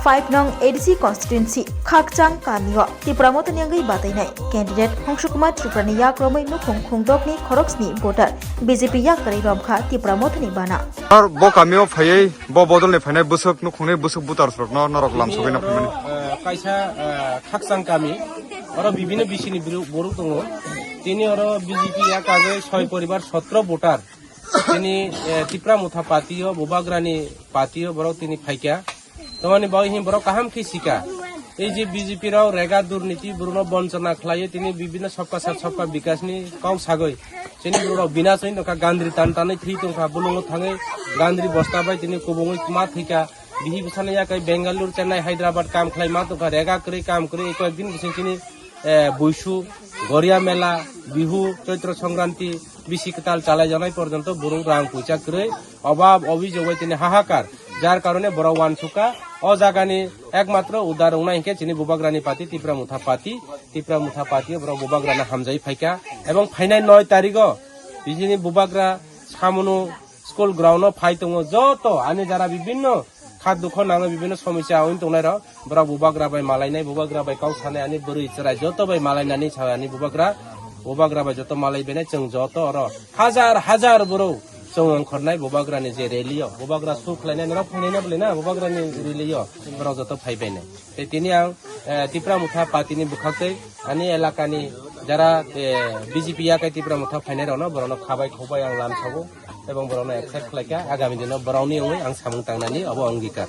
5 nong ADC constituency Khakchang Kamio Tipramot Nyangai Batainai candidate Hongshukumar Triprani Yakromai Nukhung Khungdokni Khoroksni voter BJP Yakari Romkha Tipramot ni bana Ar bo kamio phayai bo bodolni phainai busuk nukhungnai busuk butar srokno norok lam sobaina phaimani kaisa Khakchang Kami oro bibhinno bisini borok tongo tini oro BJP yakage 6 poribar 17 voter tini Tipramotha patio Bobagrani patio borok tini phaikya তোমানি বহিম বড় কাহাম কি শিকা এই যে BJP রাও রেগা দুর্নীতি বুরনো বঞ্চনা খাইয়ে তিনি বিভিন্ন সবকা সাথ সবকা বিকাশনি কাউ সাগৈ তিনি বুরনো বিনা সই নকা গান্দ্রি টান টানে থি তংখা বুলুঙ্গ থাঙে গান্দ্রি বস্তা বাই তিনি কুবুঙ্গই মা থিকা বিহি বিছানে ইয়াকাই বেঙ্গালুর চেন্নাই হায়দ্রাবাদ কাম খাই মা তংখা রেগা করে কাম করে এই কয়েকদিন বিসিনি বৈশু গড়িয়া মেলা বিহু চৈত্র সংক্রান্তি বিশিকতাল চালাই জানাই পর্যন্ত বুরুং রাং পয়সা করে অভাব অভিযোগে তিনি হাহাকার যার কারণে বড় ওয়ান সুকা ও জায়গানি একমাত্র উদাহরণ নাইকে চিনি বুবাগ্রানি পাতি টিপ্রামুথা পাতি বড় বুবাগ্রানা হামজাই ফাইকা এবং ফাইনাই 9 তারিখ বিজিনি বুবাগ্রা সামনু স্কুল গ্রাউন্ড ফাই দङ যত আনি যারা বিভিন্ন খাদ দুঃখ নাঙে বিভিন্ন সমস্যা ওই দংনাই বড় বুবাগ্রা বাই মালাইনাই বুবাগ্রা বাই কাউ সানে আনি বড়ই চরাই যত বাই মালাইনানি ছানি বুবাগ্রা বাই যত মালাই বেনে जों যত আর হাজার বড় जों ओंखारनाय बुबाग्रानि जे रेलियो बुबाग्रा सुख्लायनाय नरा फैनाय बोलेना बुबाग्रानि रेलियो बराव जत फाइबायनाय तिनि आं टिप्रामुथा पार्टीनि बुखाखै आनि एलाकानि जारा बीजेपी याकै टिप्रामुथा फाइनाय रावनो बरावनो खाबाय खबाय आं लामसावो एबं बरावनो एक्सेप्ट खालायका आगामी दिनाव बरावनि आं सामुं तांनानि अब अंगीकार